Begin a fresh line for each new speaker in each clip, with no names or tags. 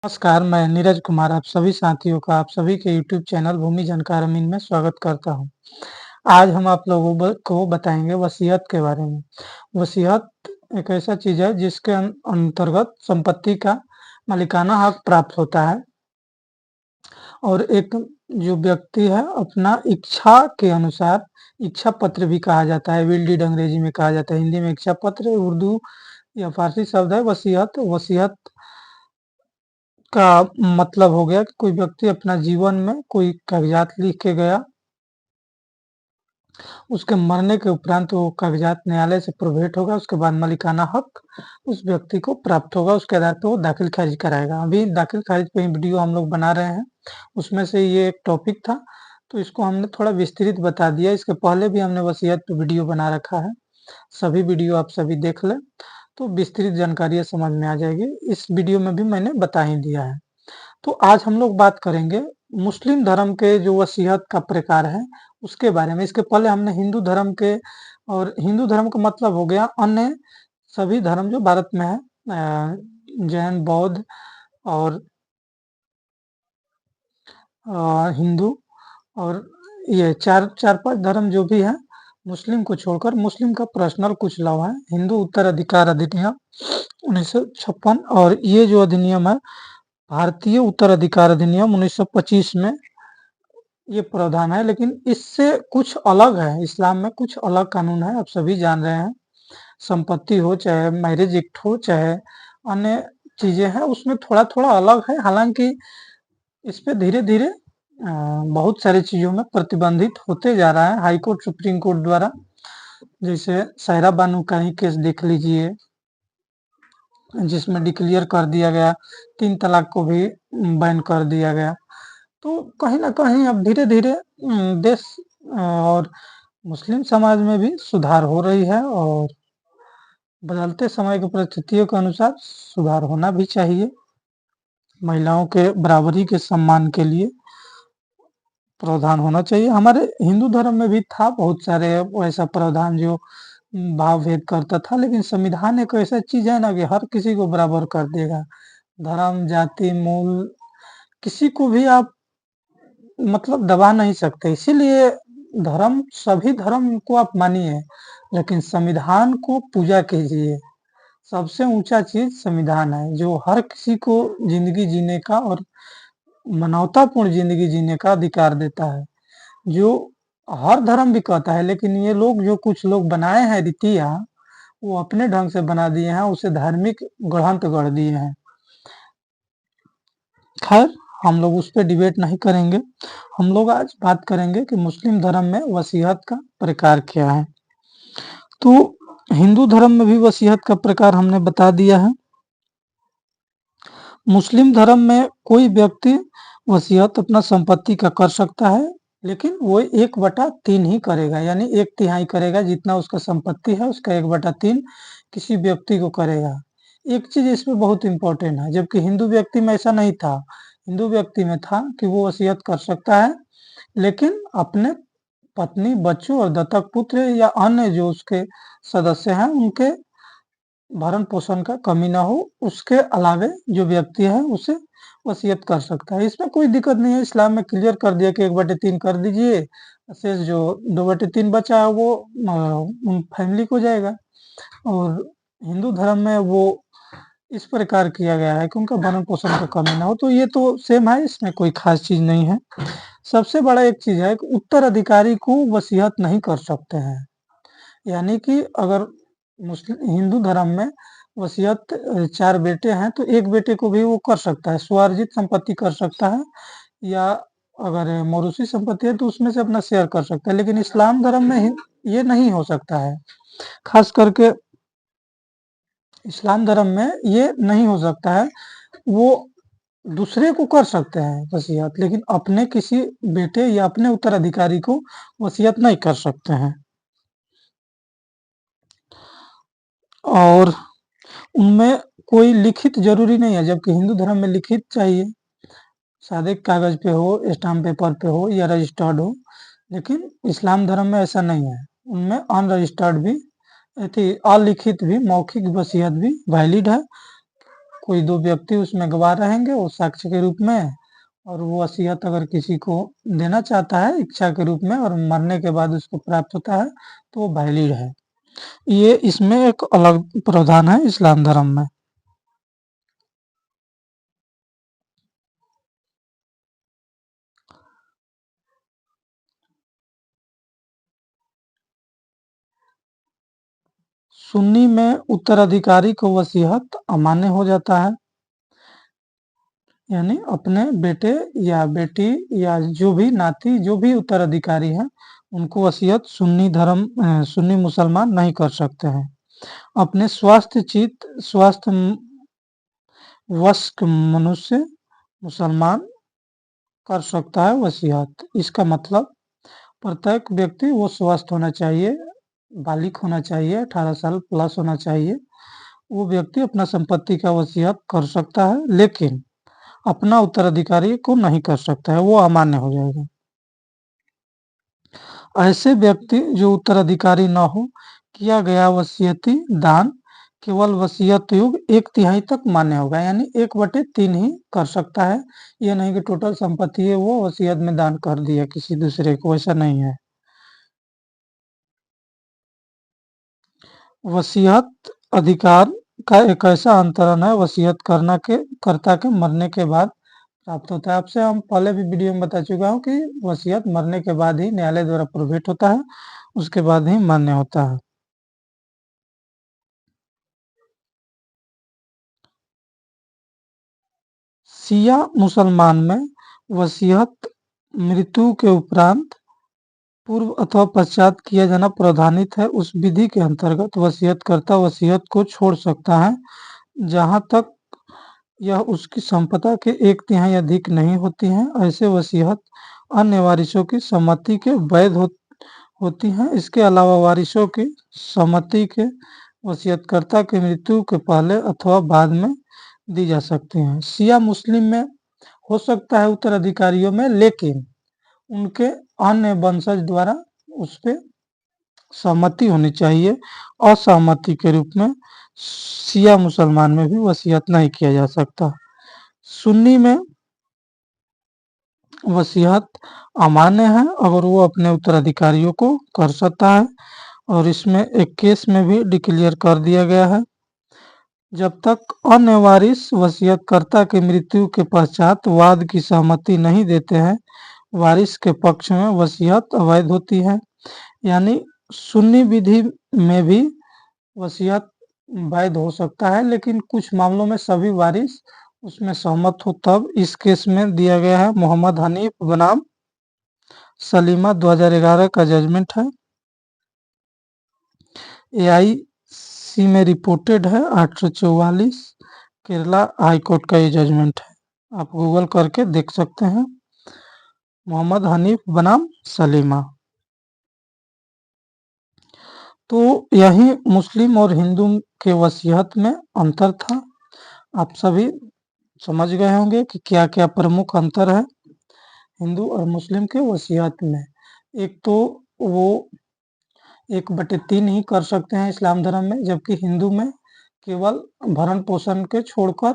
नमस्कार, मैं नीरज कुमार आप सभी साथियों का आप सभी के यूट्यूब चैनल भूमि जानकार अमीन में स्वागत करता हूँ। आज हम आप लोगों को बताएँगे वसीयत के बारे में। वसीयत एक ऐसा चीज़ है जिसके अंतर्गत संपत्ति का मालिकाना हक प्राप्त होता है और एक जो व्यक्ति है अपना इच्छा के अनुसार इच्छा पत्र भी कहा जाता है, विल डीड अंग्रेजी में कहा जाता है, हिंदी में इच्छा पत्र, उर्दू या फारसी शब्द है वसीयत। वसीयत का मतलब हो गया कि कोई व्यक्ति अपना जीवन में कोई कागज़ात लिख के गया, उसके मरने के उपरांत वो कागज़ात न्यायालय से प्रोवेट होगा, उसके बाद मालिकाना हक उस व्यक्ति को प्राप्त होगा, उसके आधार पे वो दाखिल-खारिज कराएगा। अभी दाखिल-खारिज पे ही वीडियो हम लोग बना रहे हैं, उसमें से ये एक टॉपिक था, तो इसको हमने थोड़ा विस्तृत बता दिया। इसके पहले भी हमने वसीयत पे वीडियो बना रखा है, सभी वीडियो आप सभी देख लें, तो विस्तृत जानकारियाँ समझ में आ जाएगी। इस वीडियो में भी मैंने बता ही दिया है। तो आज हम लोग बात करेंगे मुस्लिम धर्म के जो वसीयत का प्रकार है उसके बारे में। इसके पहले हमने हिंदू धर्म के और हिंदू धर्म का मतलब हो गया अन्य सभी धर्म जो भारत में है, जैन, बौद्ध और हिंदू और ये 4-5 धर्म जो भी है, मुस्लिम को छोड़कर मुस्लिम का पर्सनल कुछ लॉ है। हिंदू उत्तराधिकार अधिनियम 1956 और ये जो अधिनियम है भारतीय उत्तराधिकार अधिनियम 1925 में ये प्रावधान है, लेकिन इससे कुछ अलग है। इस्लाम में कुछ अलग कानून है, आप सभी जान रहे हैं। संपत्ति हो, चाहे मैरिज एक्ट हो, चाहे अन्य चीजें हैं, उसमें थोड़ा-थोड़ा अलग है। हालांकि इस पे धीरे-धीरे बहुत सारी चीजों में प्रतिबंधित होते जा रहा है हाई कोर्ट, सुप्रीम कोर्ट द्वारा। जैसे सायरा बानू का ही केस देख लीजिए, जिसमें डिक्लेयर कर दिया गया, 3 तलाक को भी बैन कर दिया गया। तो कहीं न कहीं अब धीरे-धीरे देश और मुस्लिम समाज में भी सुधार हो रही है और बदलते समय की परिस्थितियों के अनुसार सुधार होना भी चाहिए। महिलाओं के बराबरी के सम्मान के लिए प्रावधान होना चाहिए। हमारे हिंदू धर्म में भी था बहुत सारे ऐसा प्रावधान जो भाव भेद करता था, लेकिन संविधान एक ऐसा चीज़ है ना कि हर किसी को बराबर कर देगा। धर्म, जाति, मूल किसी को भी आप मतलब दबा नहीं सकते। इसीलिए धर्म सभी धर्म को आप मानिए, लेकिन संविधान को पूजा कीजिए। सबसे ऊँचा चीज़ संविधान है, जो हर किसी को ज़िंदगी जीने का और मानवतापूर्ण ज़िंदगी जीने का अधिकार देता है, जो हर धर्म भी कहता है। लेकिन ये लोग जो कुछ लोग बनाए हैं रीतियाँ, वो अपने ढंग से बना दिए हैं, उसे धार्मिक ग्रंथ गढ़ दिए हैं। खैर, हम लोग उस पे डिबेट नहीं करेंगे। हम लोग आज बात करेंगे कि मुस्लिम धर्म में वसीयत का प्रकार क्या है। तो हिंदू धर्म में भी वसीयत का प्रकार हमने बता दिया है। मुस्लिम धर्म में कोई व्यक्ति वसीयत अपना संपत्ति का कर सकता है, लेकिन वो 1/3 ही करेगा, यानी 1/3 करेगा। जितना उसका संपत्ति है उसका 1/3 किसी व्यक्ति को करेगा। एक चीज़ इसमें बहुत इम्पोर्टेंट है, जबकि हिंदू व्यक्ति में ऐसा नहीं था। हिंदू व्यक्ति में था कि वो वसीयत कर सकता है, लेकिन अपने पत्नी, बच्चों और दत्तक पुत्र या अन्य जो उसके सदस्य हैं, उनके भरण-पोषण का कमी ना हो, उसके अलावे जो व्यक्ति है उसे वसीयत कर सकता है। इसमें कोई दिक्कत नहीं है, इस्लाम में क्लियर कर दिया कि 1/3 कर दीजिए, शेष जो 2/3 बचा है वो उन फैमिली को जाएगा। और हिंदू धर्म में वो इस प्रकार किया गया है कि उनका भरण-पोषण का कमी ना हो, तो ये तो सेम है, इसमें कोई ख़ास चीज़ नहीं है। सबसे बड़ा एक चीज़ है कि उत्तराधिकारी को वसीयत नहीं कर सकते हैं। यानी कि अगर हिंदू धर्म में वसीयत 4 बेटे हैं, तो 1 बेटे को भी वो कर सकता है, स्वार्जित संपत्ति कर सकता है, या अगर मौरूसी संपत्ति है तो उसमें से अपना शेयर कर सकता है। लेकिन इस्लाम धर्म में ये नहीं हो सकता है। ख़ास करके इस्लाम धर्म में ये नहीं हो सकता है। वो दूसरे को कर सकते हैं वसीयत, लेकिन अपने किसी बेटे या अपने उत्तराधिकारी को वसीयत नहीं कर सकते हैं। और उनमें कोई लिखित ज़रूरी नहीं है, जबकि हिंदू धर्म में लिखित चाहिए, सादे कागज़ पे हो, स्टाम्प पेपर पे हो या रजिस्टर्ड हो। लेकिन इस्लाम धर्म में ऐसा नहीं है, उनमें अनरजिस्टर्ड भी अलिखित भी, मौखिक वसीयत भी वैलिड है। कोई 2 व्यक्ति उसमें गवाह रहेंगे वो साक्ष्य के रूप में, और वो वसीयत अगर किसी को देना चाहता है इच्छा के रूप में और मरने के बाद उसको प्राप्त होता है तो वो वैलिड है। ये इसमें एक अलग प्रावधान है इस्लाम धर्म में। सुन्नी में उत्तराधिकारी को वसीयत अमान्य हो जाता है, यानी अपने बेटे या बेटी या जो भी नाती जो भी उत्तराधिकारी है उनको वसीयत सुन्नी मुसलमान नहीं कर सकते हैं। अपने स्वास्थ्य वयस्क मनुष्य मुसलमान कर सकता है वसीयत। इसका मतलब प्रत्येक व्यक्ति वो स्वस्थ होना चाहिए, बालिग होना चाहिए, 18 साल प्लस होना चाहिए। वो व्यक्ति अपना संपत्ति का वसीयत कर सकता है, लेकिन अपना उत्तराधिकारी को नहीं कर सकता है, वो अमान्य हो जाएगा। ऐसे व्यक्ति जो उत्तराधिकारी न हो, किया गया वसीयती दान केवल वसीयत युग 1/3 तक मान्य होगा, यानी 1/3 ही कर सकता है। ये नहीं कि टोटल संपत्ति है वो वसीयत में दान कर दिया किसी दूसरे को, ऐसा नहीं है। वसीयत अधिकार का एक ऐसा अंतरण है वसीयत कर्ता के मरने के बाद प्राप्त होता है। आपसे हम पहले भी वीडियो में बता चुका हूँ कि वसीयत मरने के बाद ही न्यायालय द्वारा प्रोवेट होता है, उसके बाद ही मान्य होता है। शिया मुसलमान में वसीयत मृत्यु के उपरांत पूर्व अथवा पश्चात किया जाना प्रावधानित है। उस विधि के अंतर्गत वसीयतकर्ता वसीयत को छोड़ सकता है जहां तक यह उसकी संपदा के 1/3 अधिक नहीं होती है। ऐसे वसीयत अन्य वारिसों की सम्मति के वैध होती हैं। इसके अलावा वारिसों की सम्मति के वसीयतकर्ता की मृत्यु के पहले अथवा बाद में दी जा सकती हैं। शिया मुस्लिम में हो सकता है उत्तराधिकारियों में, लेकिन उनके अन्य वंशज द्वारा उस पे सहमति होनी चाहिए। असहमति के रूप में शिया मुसलमान में भी वसीयत नहीं किया जा सकता। सुन्नी में वसीयत अमान्य है अगर वो अपने उत्तराधिकारियों को कर सकता है, और इसमें एक केस में भी डिक्लेयर कर दिया गया है। जब तक अन्य वारिस वसीयतकर्ता की मृत्यु के पश्चात वाद की सहमति नहीं देते हैं, वारिस के पक्ष में वसीयत अवैध होती है। यानी सुन्नी विधि में भी वसीयत वैध हो सकता है, लेकिन कुछ मामलों में सभी वारिस उसमें सहमत हो तब। इस केस में दिया गया है मोहम्मद हनीफ बनाम सलीमा, 2011 का जजमेंट है। AIC में रिपोर्टेड है 844, केरला हाई कोर्ट का ये जजमेंट है। आप गूगल करके देख सकते हैं, मोहम्मद हनीफ बनाम सलीमा। तो यही मुस्लिम और हिंदू के वसीयत में अंतर था। आप सभी समझ गए होंगे कि क्या क्या प्रमुख अंतर है हिंदू और मुस्लिम के वसीयत में। एक तो वो 1/3 ही कर सकते हैं इस्लाम धर्म में, जबकि हिंदू में केवल भरण पोषण के छोड़कर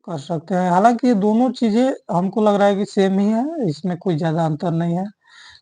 कर सकते हैं। हालांकि ये दोनों चीजें हमको लग रहा है कि सेम ही है, इसमें कोई ज्यादा अंतर नहीं है।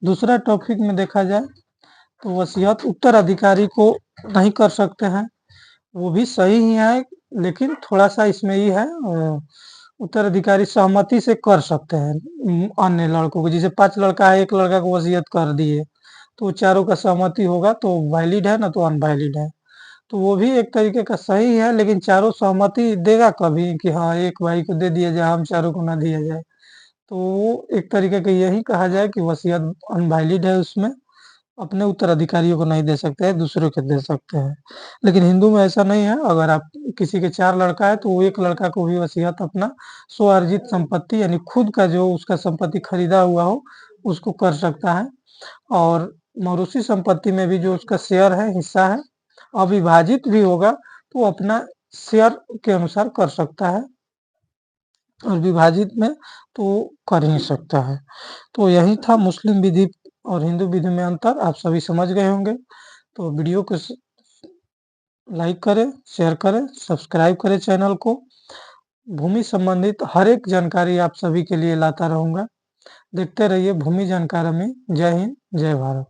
दूसरा टॉपिक में देखा जाए तो वसीयत उत्तराधिकारी को नहीं कर सकते हैं, वो भी सही ही है, लेकिन थोड़ा सा इसमें ही है उत्तराधिकारी सहमति से कर सकते हैं अन्य लड़कों को। जैसे 5 लड़का है, एक लड़का को वसीयत कर दिए तो चारों का सहमति होगा तो वैलिड है, ना तो अनवैलिड है। तो वो भी एक तरीके का सही है, लेकिन चारों सहमति देगा कभी कि हाँ एक भाई को दे दिया जाए, हम चारों को ना दिया जाए। तो वो एक तरीके का यही कहा जाए कि वसीयत अनवैलिड है, उसमें अपने उत्तराधिकारियों को नहीं दे सकते हैं, दूसरों को दे सकते हैं। लेकिन हिंदू में ऐसा नहीं है। अगर आप किसी के 4 लड़का है तो वो एक लड़का को भी वसीयत अपना स्वअर्जित संपत्ति यानी खुद का जो उसका संपत्ति खरीदा हुआ हो उसको कर सकता है। और मौरूसी संपत्ति में भी जो उसका शेयर है, हिस्सा है, अविभाजित भी होगा तो अपना शेयर के अनुसार कर सकता है, और विभाजित में तो कर ही सकता है। तो यही था मुस्लिम विधि और हिंदू विधि में अंतर। आप सभी समझ गए होंगे। तो वीडियो को लाइक करें, शेयर करें, सब्सक्राइब करें चैनल को, भूमि संबंधित हर एक जानकारी आप सभी के लिए लाता रहूँगा। देखते रहिए भूमि जानकारों में। जय हिंद, जय भारत।